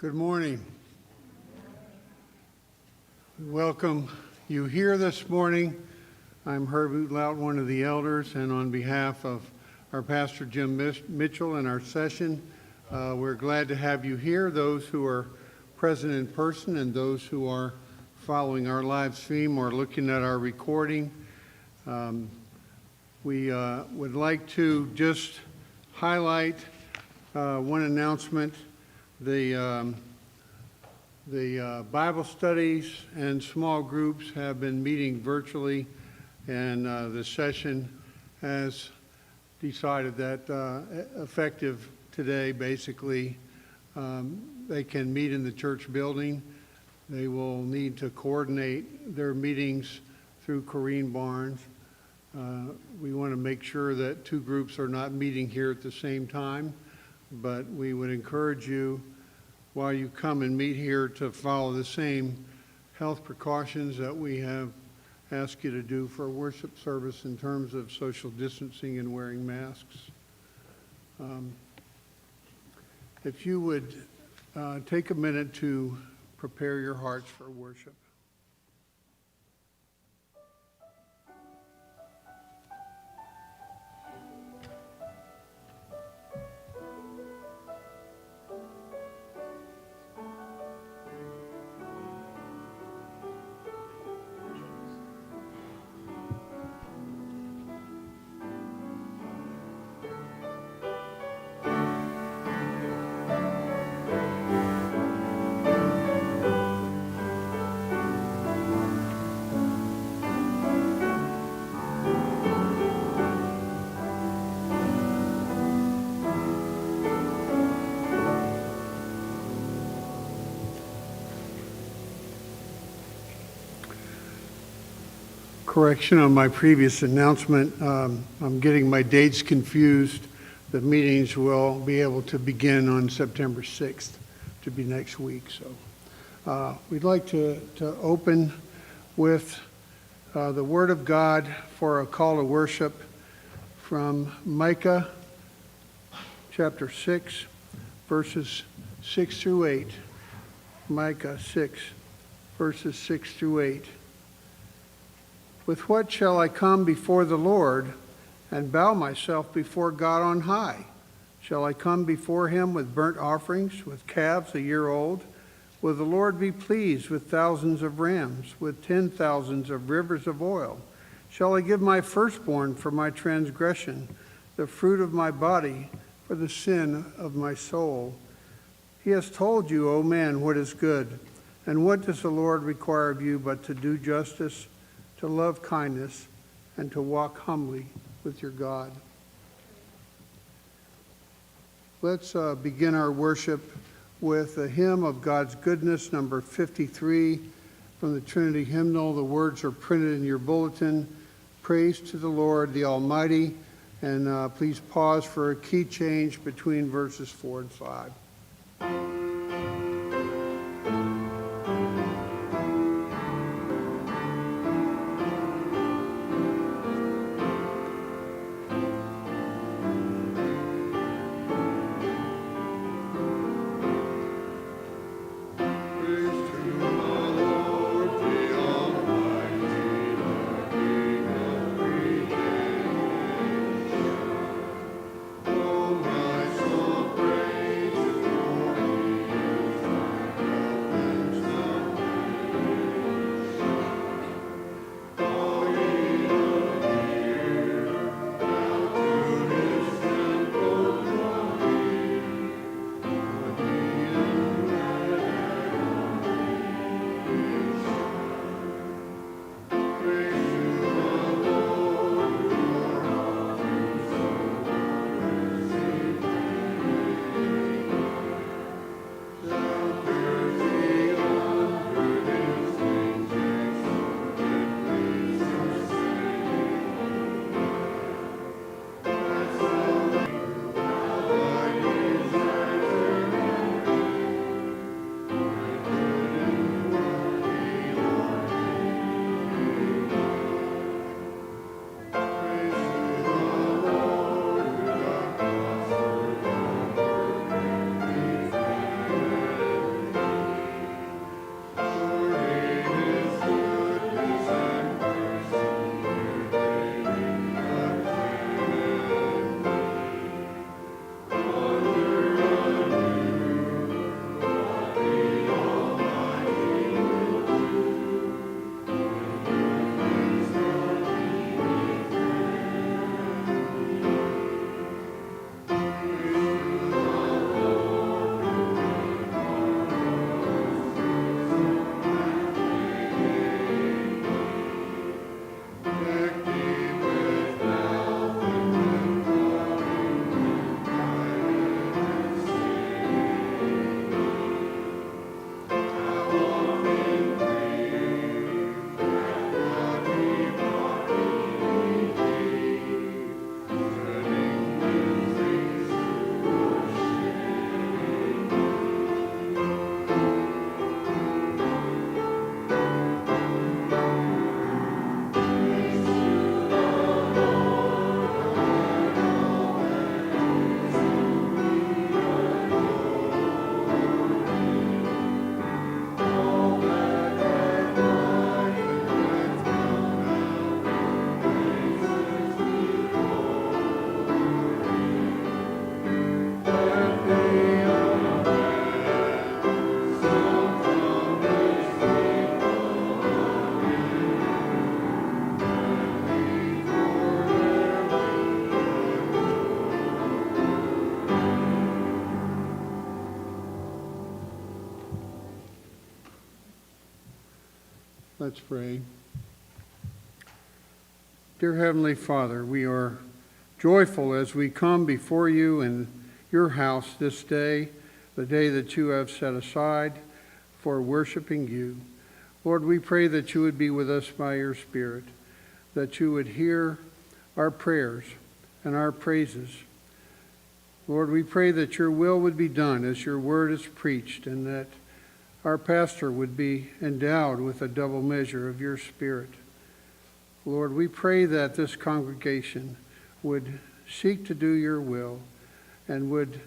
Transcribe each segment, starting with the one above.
Good morning. We welcome you here this morning. I'm Herbert Lout, one of the elders, and on behalf of our pastor Jim Mitchell and our session, we're glad to have you here, those who are present in person and those who are following our live stream or looking at our recording. We would like to just highlight one announcement. The Bible studies and small groups have been meeting virtually, and the session has decided that effective today, basically, they can meet in the church building. They will need to coordinate their meetings through Corrine Barnes. We want to make sure that two groups are not meeting here at the same time, but we would encourage you, while you come and meet here, to follow the same health precautions that we have asked you to do for worship service in terms of social distancing and wearing masks. If you would take a minute to prepare your hearts for worship. Correction on my previous announcement. I'm getting my dates confused. The meetings will be able to begin on September 6th, to be next week. So we'd like to open with the Word of God for a call to worship from Micah chapter 6, verses 6 through 8. Micah 6, verses 6 through 8. With what shall I come before the Lord and bow myself before God on high? Shall I come before him with burnt offerings, with calves a year old? Will the Lord be pleased with thousands of rams, with 10,000s of rivers of oil? Shall I give my firstborn for my transgression, the fruit of my body for the sin of my soul? He has told you, O man, what is good. And what does the Lord require of you but to do justice, to love kindness, and to walk humbly with your God? Let's begin our worship with a hymn of God's goodness, number 53, from the Trinity hymnal. The words are printed in your bulletin. Praise to the Lord, the Almighty. And please pause for a key change between verses 4 and 5. Oh, my soul, praise Let's pray. Dear Heavenly Father, we are joyful as we come before you in your house this day, the day that you have set aside for worshiping you. Lord, we pray that you would be with us by your Spirit, that you would hear our prayers and our praises. Lord, we pray that your will would be done as your word is preached, and that our pastor would be endowed with a double measure of your Spirit. Lord, we pray that this congregation would seek to do your will and would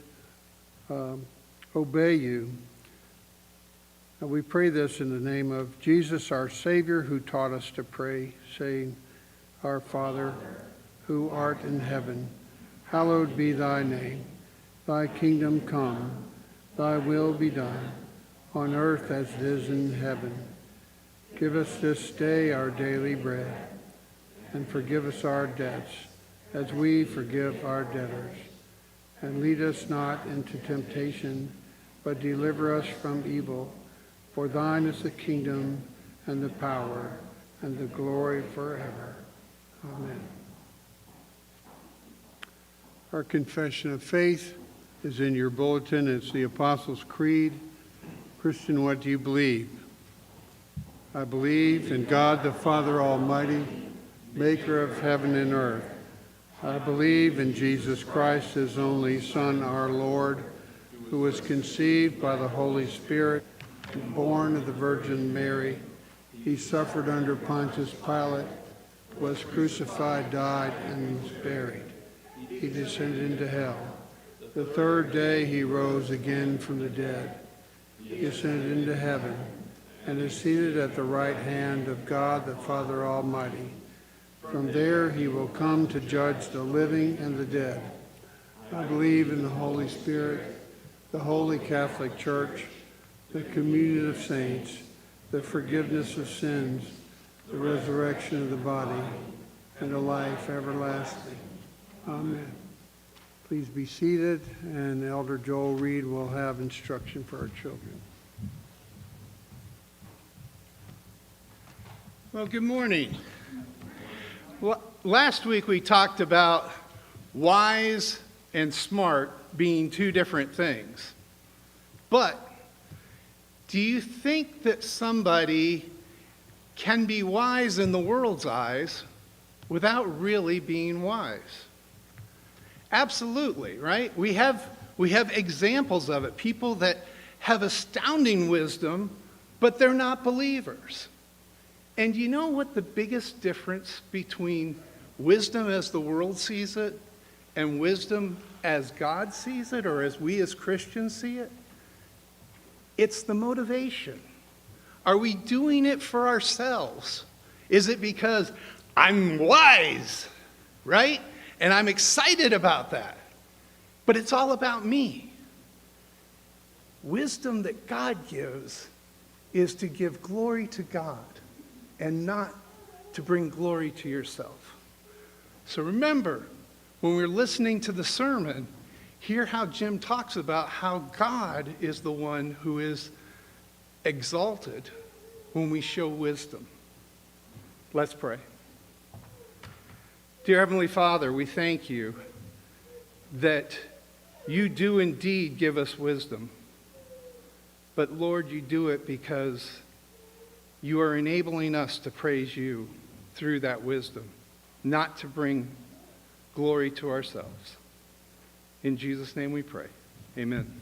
obey you. And we pray this in the name of Jesus, our Savior, who taught us to pray, saying, Our Father, who art in heaven, hallowed be thy name. Thy kingdom come, thy will be done, on earth as it is in heaven. Give us this day our daily bread, and forgive us our debts, as we forgive our debtors. And lead us not into temptation, but deliver us from evil. For thine is the kingdom, and the power, and the glory forever. Amen. Our confession of faith is in your bulletin. It's the Apostles' Creed. Christian, what do you believe? I believe in God the Father Almighty, maker of heaven and earth. I believe in Jesus Christ, his only Son, our Lord, who was conceived by the Holy Spirit, born of the Virgin Mary. He suffered under Pontius Pilate, was crucified, died, and was buried. He descended into hell. The third day he rose again from the dead. He ascended into heaven and is seated at the right hand of God the Father Almighty. From there he will come to judge the living and the dead. I believe in the Holy Spirit, the Holy Catholic Church, the communion of saints, the forgiveness of sins, the resurrection of the body, and a life everlasting. Amen. Please be seated, and Elder Joel Reed will have instruction for our children. Well, good morning. Well, last week we talked about wise and smart being two different things. But do you think that somebody can be wise in the world's eyes without really being wise? Absolutely, right? We have examples of it. People that have astounding wisdom, but they're not believers. And you know what the biggest difference between wisdom as the world sees it and wisdom as God sees it, or as we as Christians see it? It's the motivation. Are we doing it for ourselves? Is it because I'm wise, right? And I'm excited about that. But it's all about me. Wisdom that God gives is to give glory to God and not to bring glory to yourself. So remember, when we're listening to the sermon, hear how Jim talks about how God is the one who is exalted when we show wisdom. Let's pray. Dear Heavenly Father, we thank you that you do indeed give us wisdom. But Lord, you do it because you are enabling us to praise you through that wisdom, not to bring glory to ourselves. In Jesus' name we pray. Amen.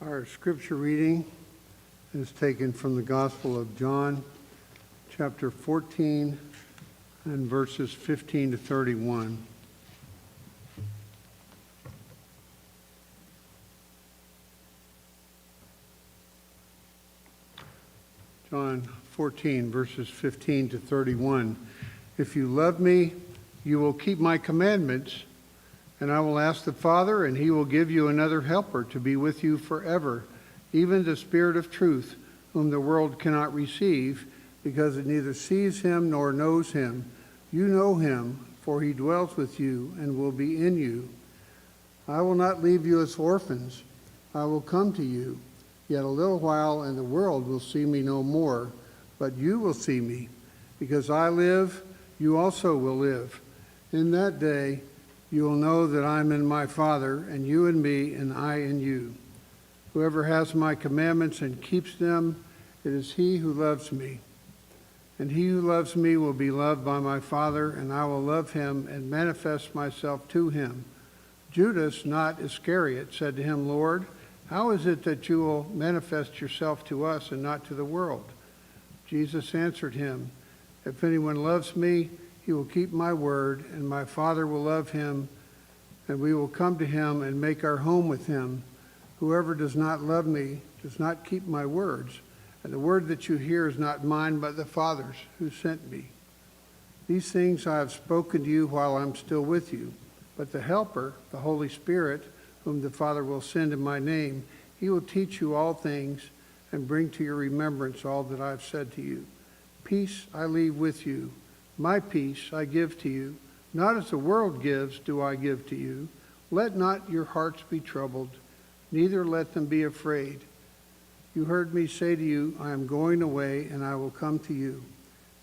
Our scripture reading is taken from the Gospel of John, chapter 14, and verses 15 to 31. John 14, verses 15 to 31. If you love me, you will keep my commandments, And I will ask the Father, and he will give you another helper to be with you forever, even the Spirit of truth, whom the world cannot receive, because it neither sees him nor knows him. You know him, for he dwells with you and will be in you. I will not leave you as orphans. I will come to you. Yet a little while, and the world will see me no more, but you will see me. Because I live, you also will live. In that day, you will know that I am in my Father, and you in me, and I in you. Whoever has my commandments and keeps them, it is he who loves me. And he who loves me will be loved by my Father, and I will love him and manifest myself to him. Judas, not Iscariot, said to him, Lord, how is it that you will manifest yourself to us and not to the world? Jesus answered him, if anyone loves me, he will keep my word, and my Father will love him, and we will come to him and make our home with him. Whoever does not love me does not keep my words, and the word that you hear is not mine, but the Father's who sent me. These things I have spoken to you while I'm still with you, but the Helper, the Holy Spirit, whom the Father will send in my name, he will teach you all things and bring to your remembrance all that I've said to you. Peace I leave with you. My peace I give to you. Not as the world gives do I give to you. Let not your hearts be troubled, neither let them be afraid. You heard me say to you, I am going away, and I will come to you.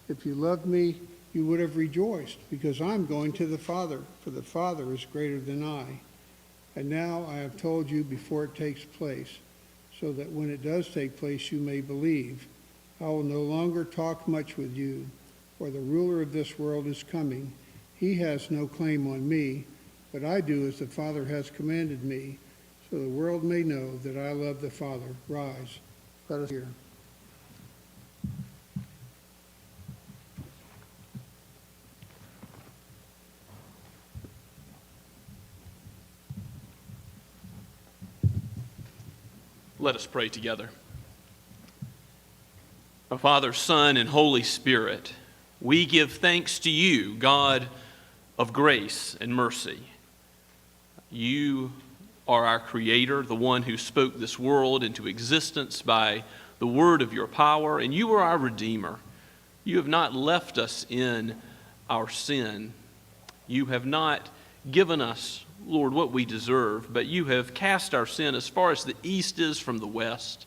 If you loved me, you would have rejoiced, because I'm going to the Father, for the Father is greater than I. And now I have told you before it takes place, so that when it does take place, you may believe. I will no longer talk much with you, for the ruler of this world is coming. He has no claim on me, but I do as the Father has commanded me, so the world may know that I love the Father. Rise, let us hear. Let us pray together. Our Father, Son, and Holy Spirit, we give thanks to you, God of grace and mercy. You are our Creator, the one who spoke this world into existence by the word of your power, and you are our Redeemer. You have not left us in our sin. You have not given us, Lord, what we deserve, but you have cast our sin as far as the east is from the west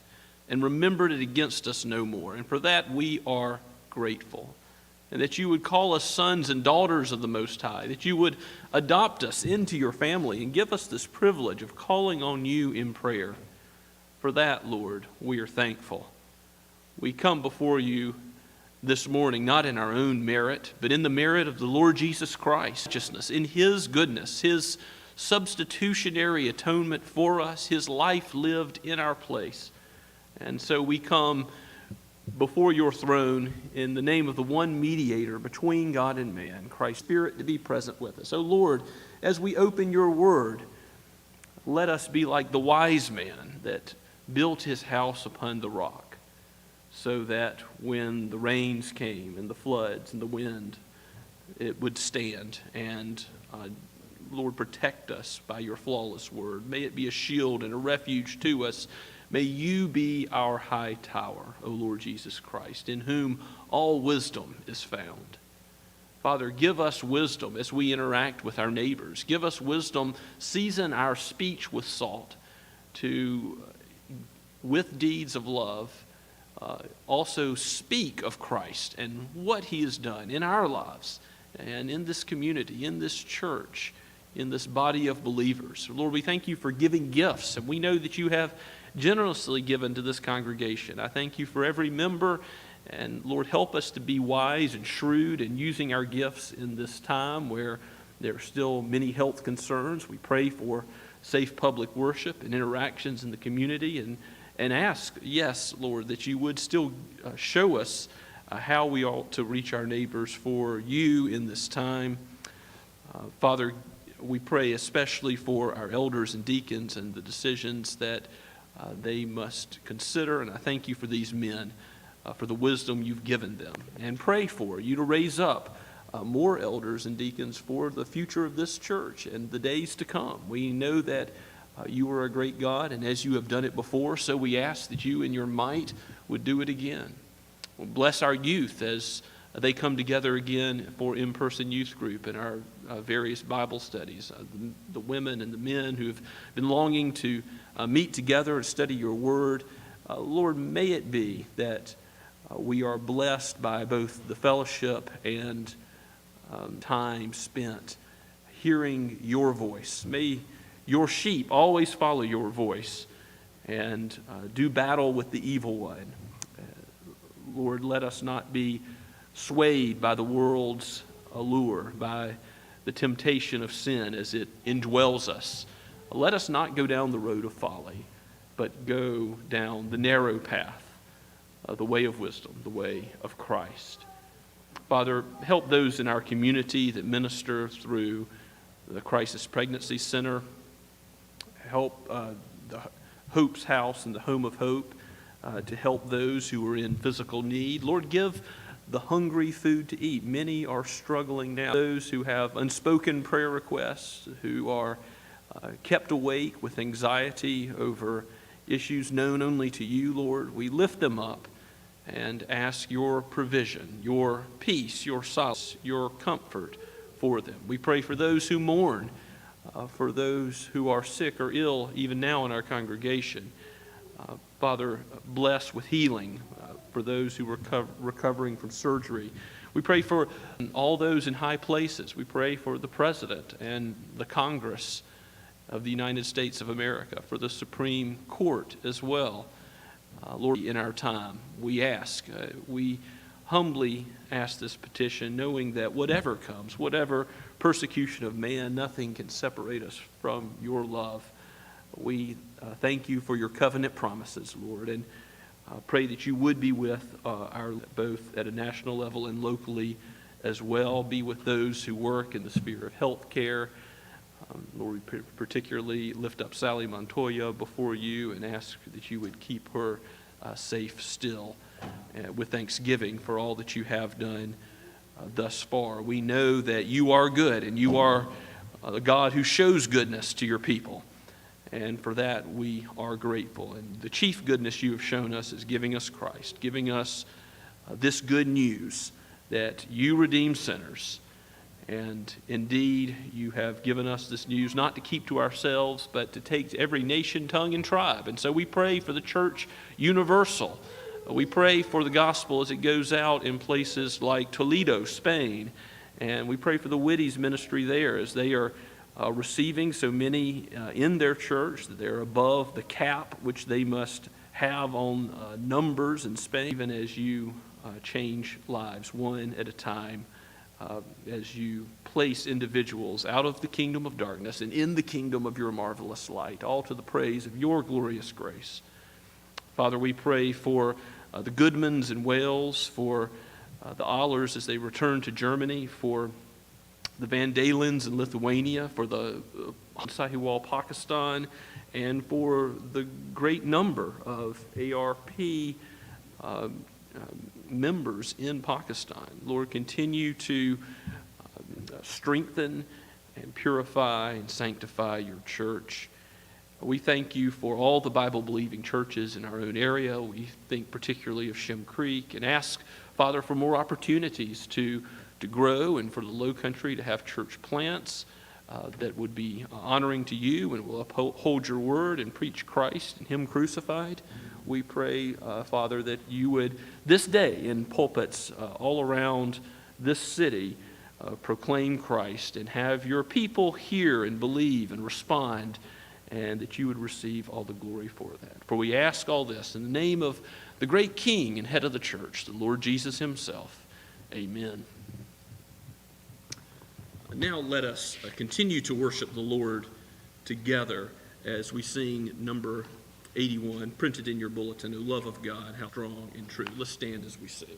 and remembered it against us no more. And for that we are grateful. And that you would call us sons and daughters of the Most High, that you would adopt us into your family and give us this privilege of calling on you in prayer. For that, Lord, we are thankful. We come before you this morning, not in our own merit, but in the merit of the Lord Jesus Christ, righteousness, in his goodness, his substitutionary atonement for us, his life lived in our place. And so we come before your throne in the name of the one mediator between God and man, Christ's Spirit, to be present with us. Oh Lord, as we open your word, let us be like the wise man that built his house upon the rock, so that when the rains came and the floods and the wind, it would stand. And Lord, protect us by your flawless word. May it be a shield and a refuge to us. May you be our high tower, O Lord Jesus Christ, in whom all wisdom is found. Father, give us wisdom as we interact with our neighbors. Give us wisdom, season our speech with salt, with deeds of love, also speak of Christ and what he has done in our lives and in this community, in this church, in this body of believers. Lord, we thank you for giving gifts, and we know that you have generously given to this congregation. I thank you for every member, and Lord, help us to be wise and shrewd in using our gifts in this time where there are still many health concerns. We pray for safe public worship and interactions in the community, and ask, yes, Lord, that you would still show us how we ought to reach our neighbors for you in this time. Father, we pray especially for our elders and deacons and the decisions that they must consider. And I thank you for these men, for the wisdom you've given them. And pray for you to raise up more elders and deacons for the future of this church and the days to come. We know that you are a great God, and as you have done it before, so we ask that you in your might would do it again. Well, bless our youth as they come together again for in-person youth group and our various Bible studies. The women and the men who have been longing to meet together and study your word. Lord, may it be that we are blessed by both the fellowship and time spent hearing your voice. May your sheep always follow your voice and do battle with the evil one. Lord, let us not be swayed by the world's allure, by the temptation of sin as it indwells us. Let us not go down the road of folly, but go down the narrow path, the way of wisdom, the way of Christ. Father, help those in our community that minister through the Crisis Pregnancy Center. Help the Hope's House and the Home of Hope to help those who are in physical need. Lord, give the hungry food to eat. Many are struggling now. Those who have unspoken prayer requests, who are kept awake with anxiety over issues known only to you, Lord, we lift them up and ask your provision, your peace, your solace, your comfort for them. We pray for those who mourn, for those who are sick or ill, even now in our congregation. Father, bless with healing for those who are recovering from surgery. We pray for all those in high places. We pray for the President and the Congress of the United States of America, for the Supreme Court as well. Lord, in our time, we ask, we humbly ask this petition, knowing that whatever comes, whatever persecution of man, nothing can separate us from your love. We thank you for your covenant promises, Lord, and pray that you would be with our both at a national level and locally as well. Be with those who work in the sphere of health care. Lord, we particularly lift up Sally Montoya before you and ask that you would keep her safe still with thanksgiving for all that you have done thus far. We know that you are good and you are the God who shows goodness to your people. And for that, we are grateful. And the chief goodness you have shown us is giving us Christ, giving us this good news that you redeem sinners. And indeed, you have given us this news not to keep to ourselves, but to take to every nation, tongue, and tribe. And so we pray for the church universal. We pray for the gospel as it goes out in places like Toledo, Spain. And we pray for the Whitty's ministry there as they are receiving so many in their church that they're above the cap which they must have on numbers in Spain, even as you change lives one at a time, as you place individuals out of the kingdom of darkness and in the kingdom of your marvelous light, all to the praise of your glorious grace. Father, we pray for the Goodmans in Wales, for the Ahlers as they return to Germany, for the Van Dalens in Lithuania, for the Sahiwal, Pakistan, and for the great number of ARP members in Pakistan. Lord, continue to strengthen and purify and sanctify your church. We thank you for all the Bible-believing churches in our own area. We think particularly of Shem Creek and ask, Father, for more opportunities to grow and for the Low Country to have church plants that would be honoring to you and will uphold your word and preach Christ and him crucified. We pray, Father, that you would this day in pulpits all around this city proclaim Christ and have your people hear and believe and respond, and that you would receive all the glory for that. For we ask all this in the name of the great King and head of the church, the Lord Jesus himself. Amen. Now let us continue to worship the Lord together as we sing number 81, printed in your bulletin, O love of God, how strong and true. Let's stand as we sing.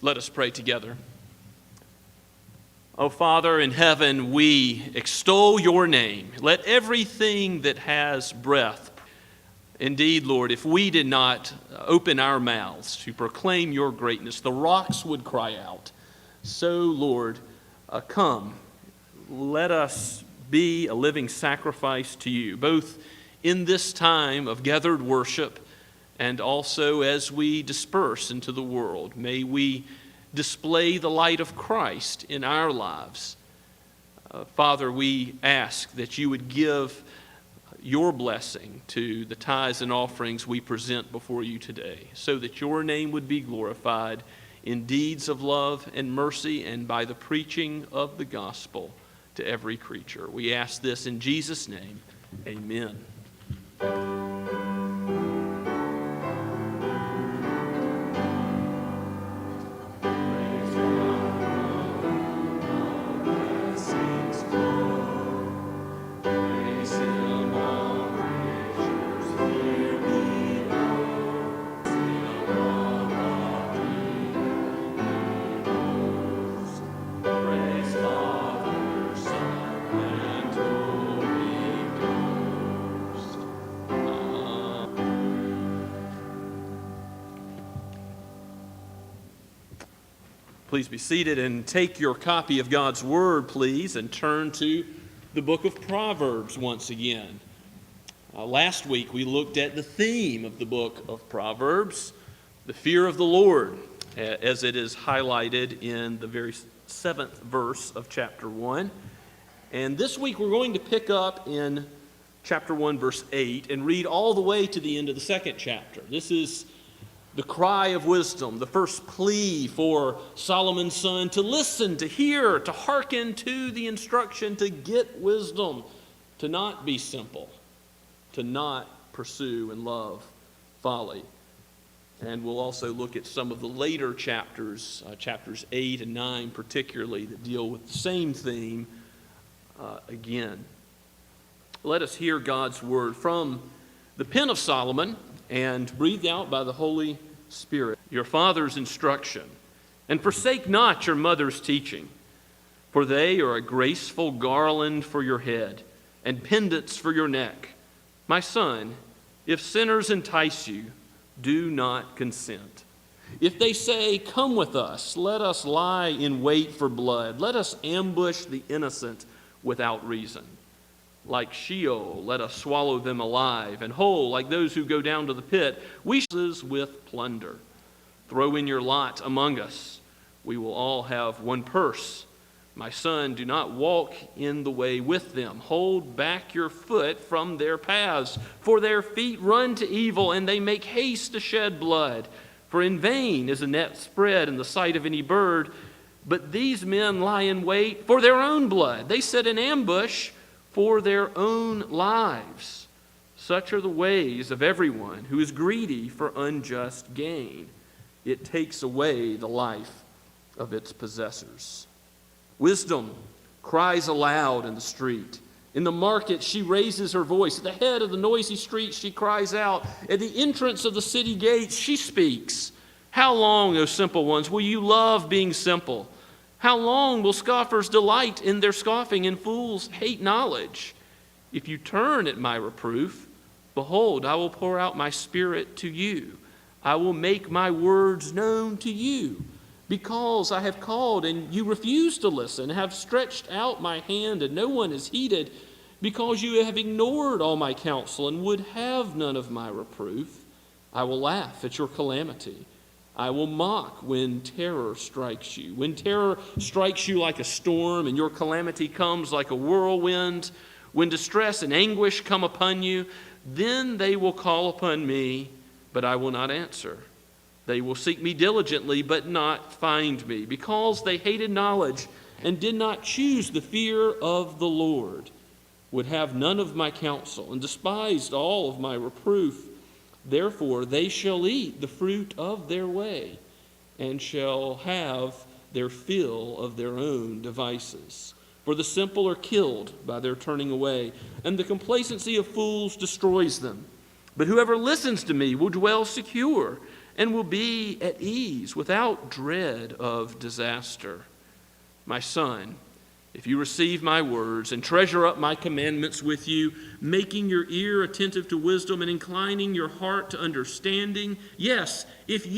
Let us pray together. O Father in heaven, we extol your name. Let everything that has breath. Indeed, Lord, if we did not open our mouths to proclaim your greatness, the rocks would cry out. So, Lord, come, let us be a living sacrifice to you, both in this time of gathered worship and also as we disperse into the world. May we display the light of Christ in our lives. Father, we ask that you would give your blessing to the tithes and offerings we present before you today, so that your name would be glorified in deeds of love and mercy and by the preaching of the gospel to every creature. We ask this in Jesus' name. Amen. Please be seated and take your copy of God's Word, please, and turn to the book of Proverbs once again. Last week we looked at the theme of the book of Proverbs, the fear of the Lord, as it is highlighted in the very 7th verse of chapter 1. And this week we're going to pick up in chapter 1, verse 8, and read all the way to the end of the 2nd chapter. This is the cry of wisdom, the first plea for Solomon's son to listen, to hear, to hearken to the instruction, to get wisdom, to not be simple, to not pursue and love folly. And we'll also look at some of the later chapters, chapters 8 and 9 particularly, that deal with the same theme again. Let us hear God's word from the pen of Solomon and breathed out by the Holy Spirit. Your father's instruction, and forsake not your mother's teaching, for they are a graceful garland for your head and pendants for your neck. My son, if sinners entice you, do not consent. If they say, come with us, let us lie in wait for blood, let us ambush the innocent without reason. Like Sheol, let us swallow them alive, and whole, like those who go down to the pit, we shall with plunder. Throw in your lot among us. We will all have one purse. My son, do not walk in the way with them. Hold back your foot from their paths, for their feet run to evil, and they make haste to shed blood. For in vain is a net spread in the sight of any bird, but these men lie in wait for their own blood. They set an ambush for their own lives. Such are the ways of everyone who is greedy for unjust gain. It takes away the life of its possessors. Wisdom cries aloud in the street. In the market she raises her voice. At the head of the noisy street she cries out. At the entrance of the city gates she speaks. How long, O simple ones, will you love being simple? How long will scoffers delight in their scoffing, and fools hate knowledge? If you turn at my reproof, behold, I will pour out my spirit to you. I will make my words known to you. Because I have called and you refuse to listen, have stretched out my hand and no one has heeded, because you have ignored all my counsel and would have none of my reproof, I will laugh at your calamity. I will mock when terror strikes you. When terror strikes you like a storm and your calamity comes like a whirlwind, when distress and anguish come upon you, then they will call upon me, but I will not answer. They will seek me diligently, but not find me, because they hated knowledge and did not choose the fear of the Lord, would have none of my counsel, and despised all of my reproof. Therefore they shall eat the fruit of their way, and shall have their fill of their own devices. For the simple are killed by their turning away, and the complacency of fools destroys them. But whoever listens to me will dwell secure, and will be at ease without dread of disaster. My son, if you receive my words and treasure up my commandments with you, making your ear attentive to wisdom and inclining your heart to understanding, yes, if you